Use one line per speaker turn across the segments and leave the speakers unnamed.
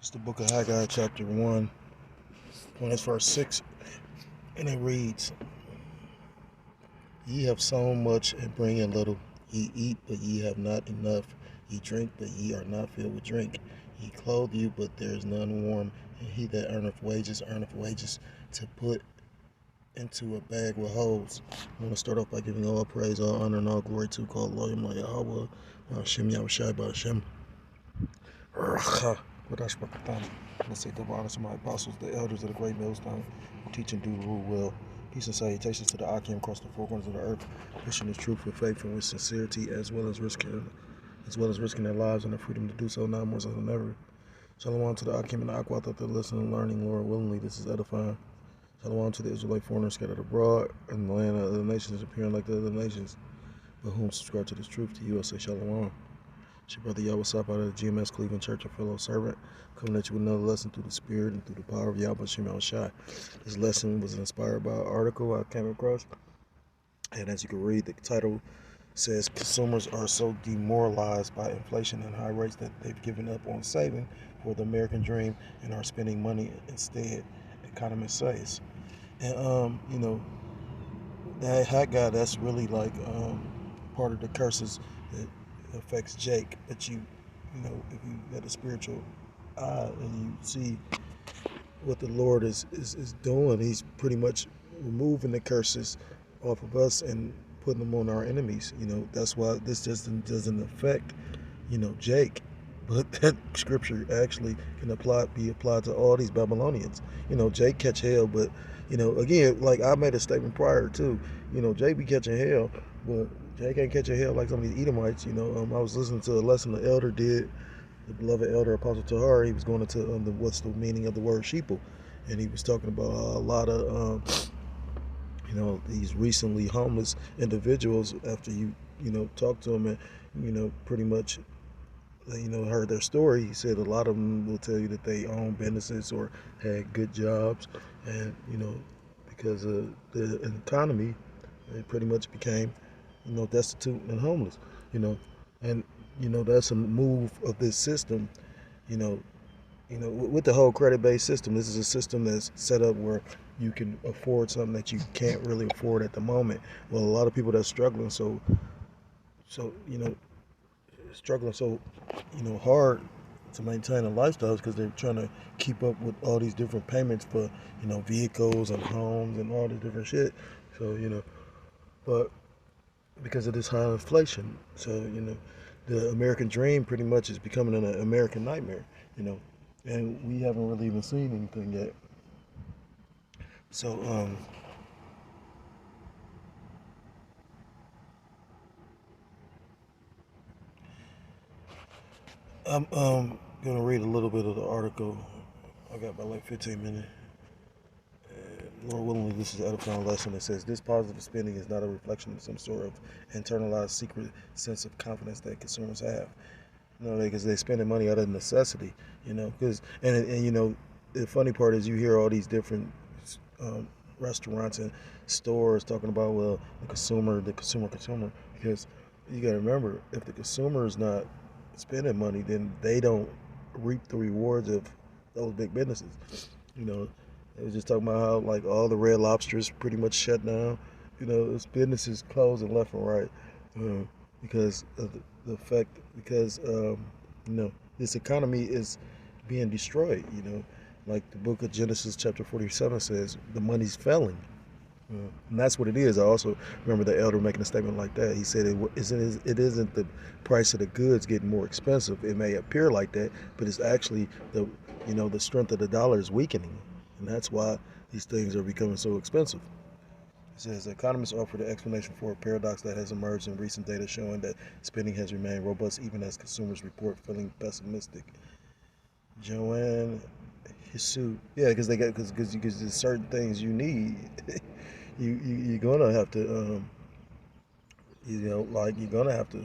It's the book of Haggai, chapter 1, when it's verse 6, and it reads, Ye have sown much and bring in little. Ye eat, but ye have not enough. Ye drink, but ye are not filled with drink. Ye clothe you, but there is none warm. And he that earneth wages to put into a bag with holes. I want to start off by giving all praise, all honor, and all glory to God, Lord, Yahweh, Hashem, Yahushai, Hashem. Let's say the honors to my apostles, the elders of the great millstone, who teach and do rule well. Peace and salutations to the Akim across the four corners of the earth, pushing the truth with faith and with sincerity, as well as risking their lives and their freedom to do so now more so than ever. Shalom to the Akim and the Aqua that they're listening and learning, Lord willingly. This is edifying. Shalom to the Israelite foreigners scattered abroad in the land of other nations, appearing like the other nations, but whom subscribe to this truth. To you, I say shalom. It's your brother Yahweh Sap out of the GMS Cleveland Church, a fellow servant, coming at you with another lesson through the Spirit and through the power of Yahweh Shem Shai. This lesson was inspired by an article I came across, and as you can read, the title says, Consumers are so demoralized by inflation and high rates that they've given up on saving for the American dream and are spending money instead, economists says. And, that Haggai, that's really like part of the curses that affects Jake. But if you got a spiritual eye and you see what the Lord is doing, He's pretty much removing the curses off of us and putting them on our enemies. That's why this just doesn't affect, Jake. But that scripture actually can be applied to all these Babylonians. Jake catch hell, but again, like I made a statement prior too. Jake be catching hell, but Jake ain't catching hell like some of these Edomites. I was listening to a lesson the elder did, the beloved elder Apostle Tahar. He was going into what's the meaning of the word sheeple, and he was talking about a lot of these recently homeless individuals. After you talk to them and pretty much heard their story, he said a lot of them will tell you that they own businesses or had good jobs, and because of the economy, they pretty much became destitute and homeless. And that's a move of this system. With the whole credit-based system, this is a system that's set up where you can afford something that you can't really afford at the moment. Well, a lot of people that's struggling hard to maintain a lifestyle because they're trying to keep up with all these different payments for vehicles and homes and all this different shit. So but because of this high inflation, so the American dream pretty much is becoming an American nightmare. And we haven't really even seen anything yet. So I'm going to read a little bit of the article. I got about like 15 minutes. Lord willingly, this is an edifying lesson. It says, this positive spending is not a reflection of some sort of internalized secret sense of confidence that consumers have. Because they're spending money out of necessity, because, and the funny part is you hear all these different restaurants and stores talking about, well, the consumer, because you got to remember, if the consumer is not spending money, then they don't reap the rewards of those big businesses. They was just talking about how like all the Red Lobsters pretty much shut down. It's businesses closing left and right because of the fact because this economy is being destroyed. Like the book of Genesis chapter 47 says, the money's failing. And that's what it is. I also remember the elder making a statement like that. He said it isn't the price of the goods getting more expensive. It may appear like that, but it's actually the strength of the dollar is weakening, and that's why these things are becoming so expensive. It says economists offer the explanation for a paradox that has emerged in recent data showing that spending has remained robust even as consumers report feeling pessimistic. Joanne Hisu, yeah, because there's certain things you need. You're gonna have to you're gonna have to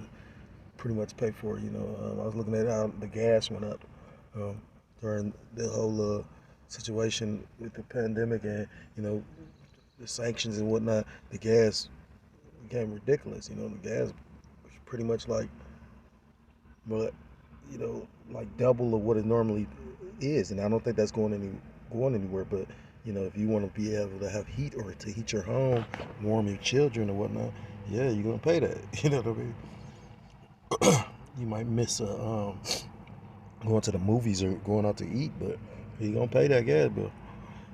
pretty much pay for it. I was looking at how the gas went up during the whole situation with the pandemic, and the sanctions and whatnot. The gas became ridiculous. The gas was pretty much like, but like double of what it normally is, and I don't think that's going anywhere. But if you want to be able to have heat or to heat your home, warm your children or whatnot, yeah, you're gonna pay that. You know what I mean? You might miss going to the movies or going out to eat, but you're gonna pay that gas bill.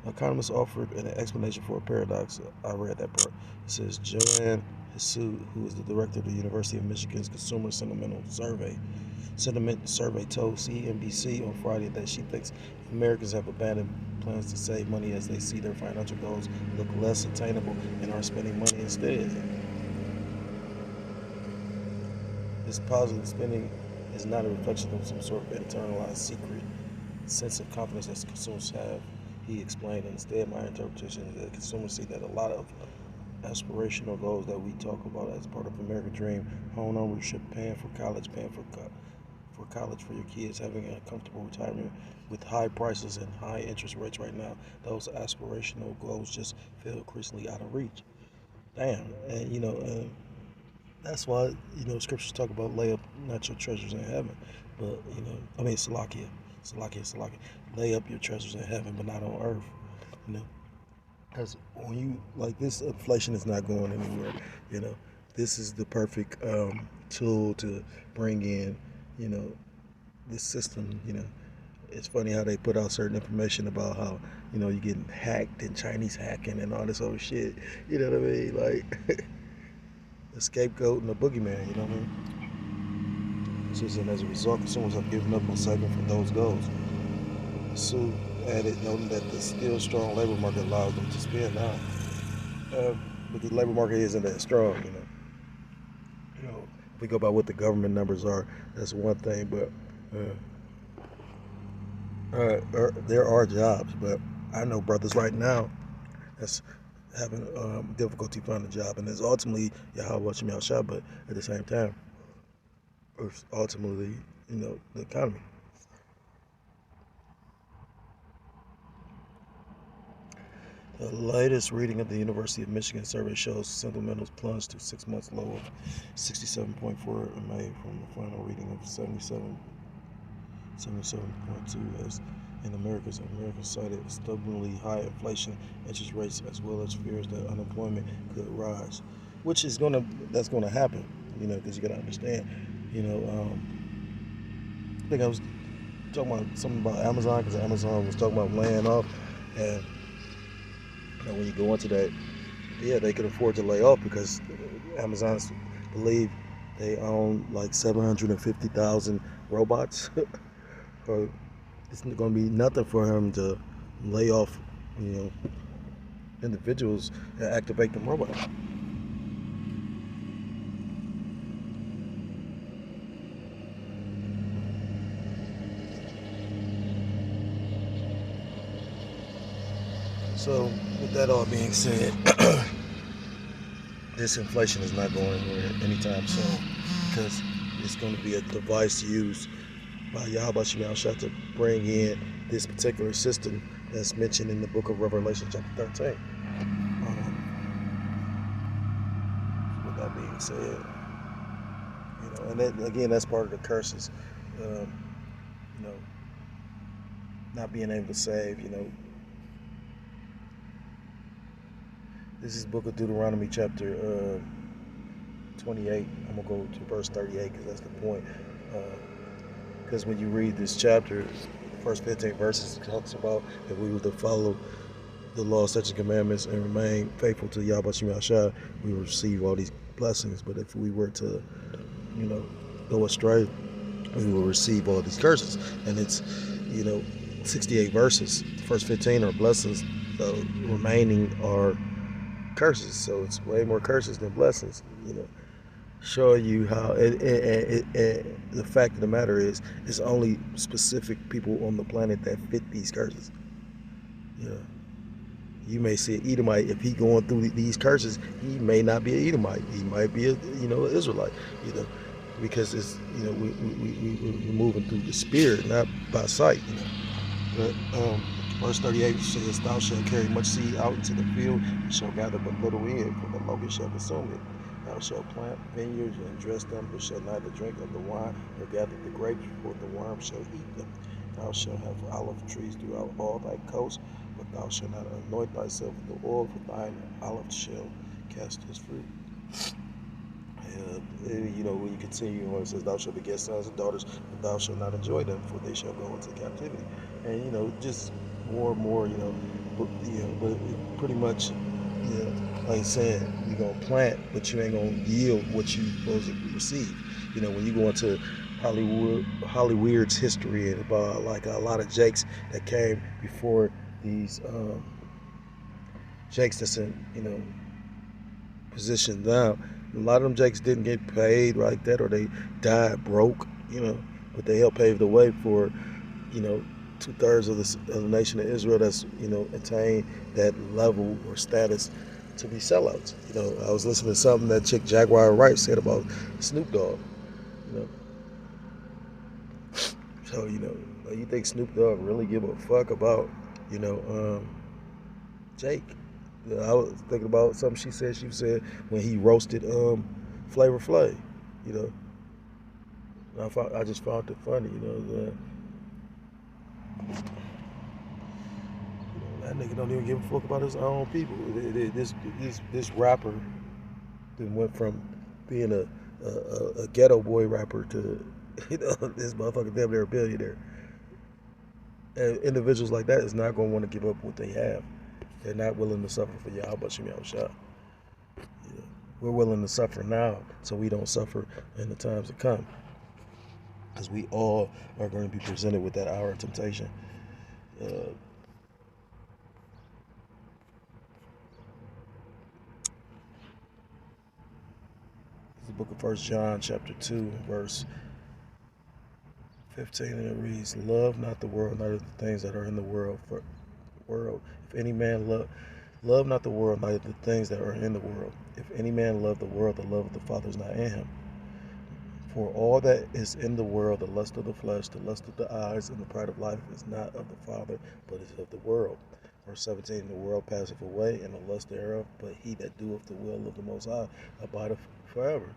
Economists offered an explanation for a paradox. I read that part. It says Joanne Hisu, who is the director of the University of Michigan's Consumer Sentiment Survey told CNBC on Friday that she thinks Americans have abandoned plans to save money as they see their financial goals look less attainable and are spending money instead. This positive spending is not a reflection of some sort of internalized secret sense of confidence that consumers have, he explained. Instead, my interpretation is that consumers see that a lot of aspirational goals that we talk about as part of American Dream, home ownership, paying for college, for college for your kids, having a comfortable retirement with high prices and high interest rates right now, those aspirational goals just feel increasingly out of reach. Damn, and that's why scriptures talk about lay up not your treasures in heaven, but I mean Salakia, lay up your treasures in heaven, but not on earth. You know, because when you like this, inflation is not going anywhere. You know, this is the perfect tool to bring in. You know, this system. It's funny how they put out certain information about how you're getting hacked and Chinese hacking and all this other shit. You know what I mean? Like the scapegoat and the boogeyman. You know what I mean? This is, and as a result, consumers have given up on saving for those goals. Sue added, noting that the still strong labor market allows them to spend now. But the labor market isn't that strong. If we go by what the government numbers are, that's one thing. But there are jobs, but I know brothers right now that's having difficulty finding a job, and it's ultimately Yahweh Shemel Shah, but at the same time, it's ultimately the economy. The latest reading of the University of Michigan survey shows sentimentals plunged to 6 months low of 67.4 in May from a final reading of 77.2 as in America cited stubbornly high inflation, interest rates, as well as fears that unemployment could rise, which is that's gonna happen, because you gotta understand, I think I was talking about something about Amazon because Amazon was talking about laying off, and when you go into that, yeah, they could afford to lay off because Amazon's believe they own like 750,000 robots. Or it's going to be nothing for him to lay off, individuals and activate them robots. So, with that all being said, this inflation is not going anywhere anytime soon because it's going to be a device used by Yahweh Shemel Shah to bring in this particular system that's mentioned in the book of Revelation chapter 13. With that being said, and that, again, that's part of the curses, not being able to save, This is book of Deuteronomy chapter 28. I'm going to go to verse 38 because that's the point. Because when you read this chapter, the first 15 verses, it talks about if we were to follow the law, statutes, and commandments and remain faithful to Yahweh Shemel Shah, we will receive all these blessings. But if we were to, go astray, we will receive all these curses. And it's, 68 verses. The first 15 are blessings. The remaining are curses. So it's way more curses than blessings, showing you how the fact of the matter is it's only specific people on the planet that fit these curses. You may see an Edomite, if he going through these curses, he may not be an Edomite, he might be an Israelite, because it's we're moving through the spirit, not by sight. But verse 38 says, "Thou shalt carry much seed out into the field, and shalt gather but little in, for the locust shall consume it. Thou shalt plant vineyards and dress them, but shalt neither drink of the wine nor gather the grapes, for the worm shall eat them. Thou shalt have olive trees throughout all thy coasts, but thou shalt not anoint thyself with the oil, for thine olive shall cast his fruit. When you continue on, it says, "Thou shalt beget sons and daughters, but thou shalt not enjoy them, for they shall go into captivity." And just more and more, but pretty much, like I said, you're gonna plant, but you ain't gonna yield what you supposed to receive. When you go into Hollywood's history and about like a lot of jakes that came before these jakes that's in position now. A lot of them jakes didn't get paid like that, or they died broke, but they helped pave the way for, 2/3 of the nation of Israel that's, attained that level or status to be sellouts. I was listening to something that chick Jaguar Wright said about Snoop Dogg, you know. So, you think Snoop Dogg really give a fuck about, Jake? I was thinking about something she said when he roasted Flavor Flav, you know. I just found it funny, that nigga don't even give a fuck about his own people. This rapper then went from being a ghetto boy rapper to this motherfucker damn near a billionaire. And individuals like that is not gonna want to give up what they have. They're not willing to suffer for Yahweh Shem Yahushua. We're willing to suffer now so we don't suffer in the times to come. Because we all are going to be presented with that hour of temptation. The book of 1 John chapter 2 verse 15, and it reads, "Love not the world, neither the things that are in the world. If any man love not the world, neither the things that are in the world. If any man love the world, the love of the Father is not in him. For all that is in the world, the lust of the flesh, the lust of the eyes, and the pride of life is not of the Father, but is of the world." Verse 17, "The world passeth away, and the lust thereof, but he that doeth the will of the Most High abideth forever."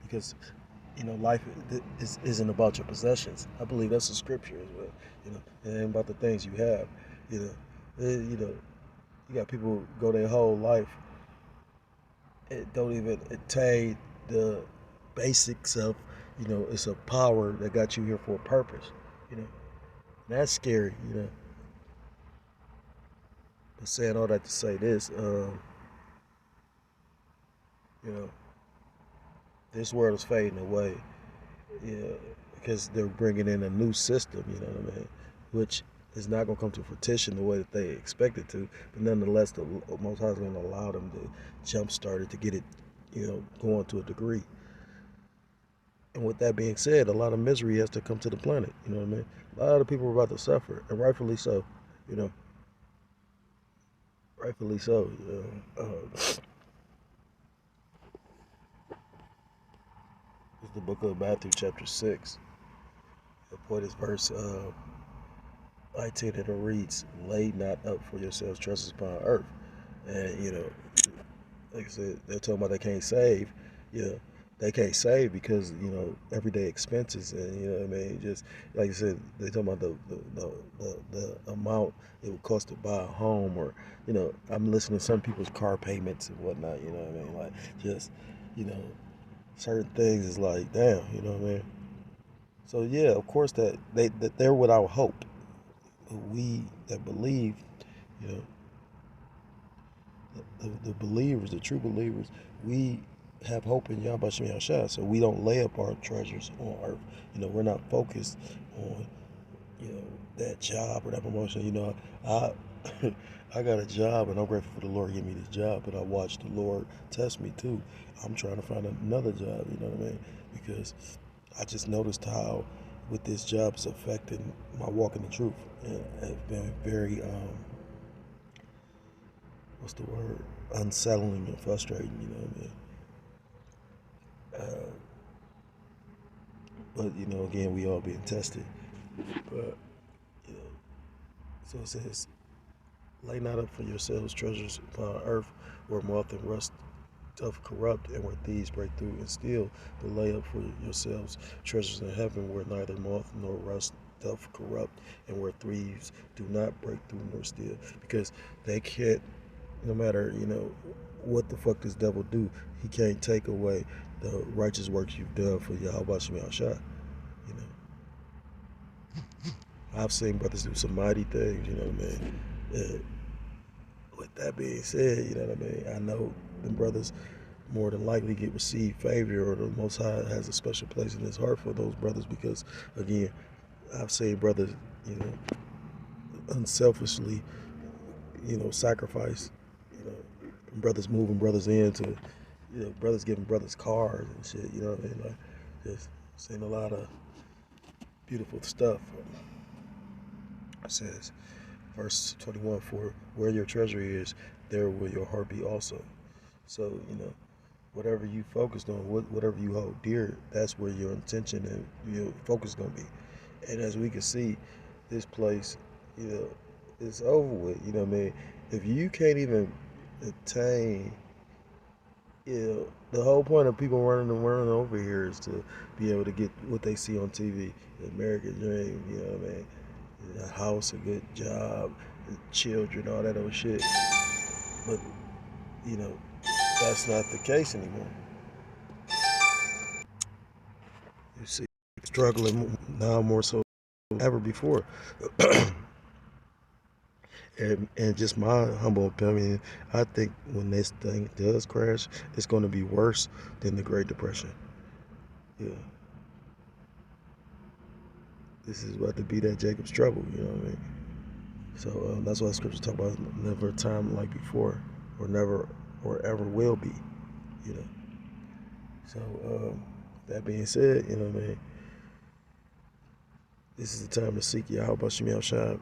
Because life isn't about your possessions. I believe that's the scripture as well. It ain't about the things you have. You got people who go their whole life and don't even attain the basics of, it's a power that got you here for a purpose. That's scary. But saying all that to say this, this world is fading away. Because they're bringing in a new system, which is not going to come to fruition the way that they expect it to. But nonetheless, the Most High is going to allow them to jumpstart it to get it, going to a degree. And with that being said, a lot of misery has to come to the planet. You know what I mean? A lot of people are about to suffer, and rightfully so. Rightfully so. It's the book of Matthew, chapter 6. The point is verse 19, and it reads, "Lay not up for yourselves treasures upon earth." And, like I said, they're talking about they can't save. They can't save because, everyday expenses, and, what I mean? Just like I said, they talking about the amount it would cost to buy a home, or, I'm listening to some people's car payments and whatnot, you know what I mean? Like, just, certain things is like, damn, you know what I mean? So yeah, of course that they're without hope. But we that believe, you know, the believers, the true believers, we have hope in Yahweh Shem Yahshua, so we don't lay up our treasures on earth. We're not focused on, that job or that promotion. I I got a job, and I'm grateful for the Lord giving me this job, but I watched the Lord test me too. I'm trying to find another job, you know what I mean? Because I just noticed how with this job it's affecting my walk in the truth. And it's been very what's the word? Unsettling and frustrating, you know what I mean? But again, we all being tested. But you know, so it says, "Lay not up for yourselves treasures upon earth, where moth and rust doth corrupt, and where thieves break through and steal. But lay up for yourselves treasures in heaven, where neither moth nor rust doth corrupt, and where thieves do not break through nor steal, because they can't. No matter what the fuck this devil do, he can't take away the righteous works you've done for Yahweh Shem Shah. You know, I've seen brothers do some mighty things. You know what I mean. With that being said, you know what I mean. I know them brothers more than likely get received favor, or the Most High has a special place in His heart for those brothers, because again, I've seen brothers, unselfishly, sacrifice, brothers moving brothers into, brothers giving brothers cars and shit. You know what I mean? Like, just seen a lot of beautiful stuff. It says, verse 21: "For where your treasure is, there will your heart be also." So whatever you focused on, whatever you hold dear, that's where your intention and your focus is gonna be. And as we can see, this place, it's over with. You know what I mean? If you can't even attain, the whole point of people running over here is to be able to get what they see on TV, the American dream. You know what I mean? A house, a good job, children, all that old shit. But you know, that's not the case anymore. You see, struggling now more so than ever before. And just my humble opinion, I think when this thing does crash, it's going to be worse than the Great Depression. Yeah, this is about to be that Jacob's trouble. You know what I mean? So that's why the scriptures talk about never a time like before, or never, or ever will be. You know. So that being said, you know what I mean. This is the time to seek Yahweh Shem Shai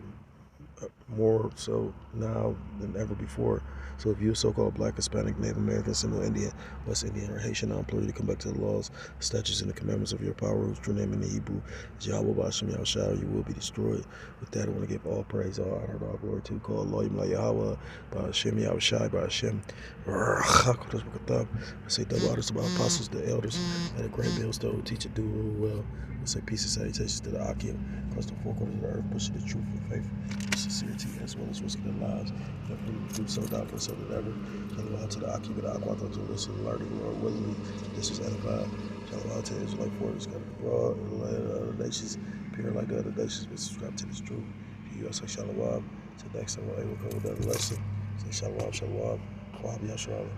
more so now than ever before. So if you're so-called Black, Hispanic, Native American, Central Indian, West Indian, or Haitian, I implore you to come back to the laws, statutes, and the commandments of your power, whose true name in the Hebrew is Yahweh B'Shem Yahushua. You will be destroyed. With that, I want to give all praise, all honor, and all glory to call Elohim La Yahweh B'Shem Yahushua B'Shem Chakodesh B'Katab. I say double honors to my apostles, the elders, and the great millstone who teach and do rule well. I say peace and salutations to the Akim across the four corners of the earth, pushing the truth and faith with sincerity, as well as risking their lives. If we do so, not for so than ever. Shalom to the Akim and the Aqua, those who listen, learning, or willingly. This is edified. Shalom to the Israelite forces, scattered abroad, in the land of other nations, appearing like the other nations, but subscribe to this truth. You also shalom. Till next time, we'll come with another lesson. Say shalom, shalom. Kwab Yashara.